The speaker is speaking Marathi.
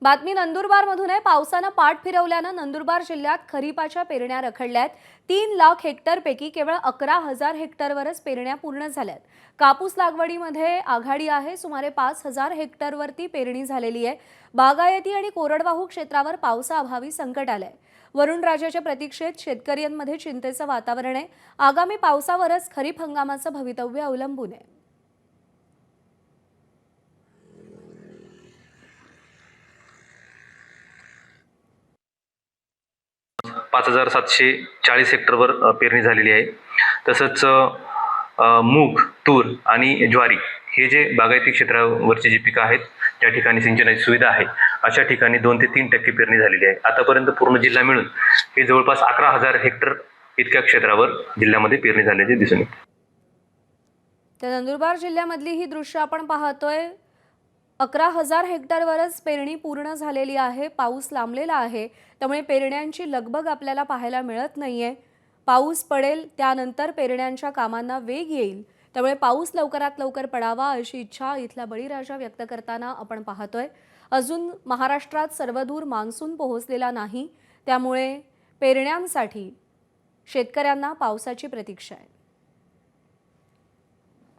बातमी नंदुरबारमधून आहे। पावसानं पाठ फिरवल्यानं नंदुरबार जिल्ह्यात खरीपाच्या पेरण्या रखडल्यात। 3 लाख हेक्टरपैकी केवळ 11,000 हेक्टरवरच पेरण्या पूर्ण झाल्यात। कापूस लागवडीमध्ये आघाडी आहे। सुमारे 5,000 हेक्टरवरती पेरणी झालेली आहे। बागायती आणि कोरडवाहू क्षेत्रावर पावसाअभावी संकट आलंय। वरुणराजाच्या प्रतीक्षेत शेतकऱ्यांमध्ये चिंतेचं वातावरण आहे। आगामी पावसावरच खरीप हंगामाचं भवितव्य अवलंबून आहे। 5,740 हेक्टरवर पेरणी झालेली आहे। तसंच मूग, तूर आणि ज्वारी हे जे बागायती क्षेत्रावरची जी पिकं आहेत, त्या ठिकाणी सिंचनाची सुविधा आहे, अशा ठिकाणी 2 ते 3% पेरणी झालेली आहे। आतापर्यंत पूर्ण जिल्हा मिळून हे जवळपास 11,000 हेक्टर इतक्या क्षेत्रावर जिल्ह्यामध्ये पेरणी झाल्याचे दिसून येते। तर नंदुरबार जिल्ह्यामधली ही दृश्य आपण पाहतोय। 11,000 हेक्टरवरच पेरणी पूर्ण झालेली आहे। पाऊस लांबलेला आहे, त्यामुळे पेरण्यांची लगबग आपल्याला पाहायला मिळत नाहीये। पाऊस पडेल त्यानंतर पेरण्यांच्या कामांना वेग येईल, त्यामुळे पाऊस लवकरात लवकर पडावा अशी इच्छा इथला बळीराजा व्यक्त करताना आपण पाहतोय। अजून महाराष्ट्रात सर्वदूर मान्सून पोहोचलेला नाही, त्यामुळे पेरण्यांसाठी शेतकऱ्यांना पावसाची प्रतीक्षा आहे।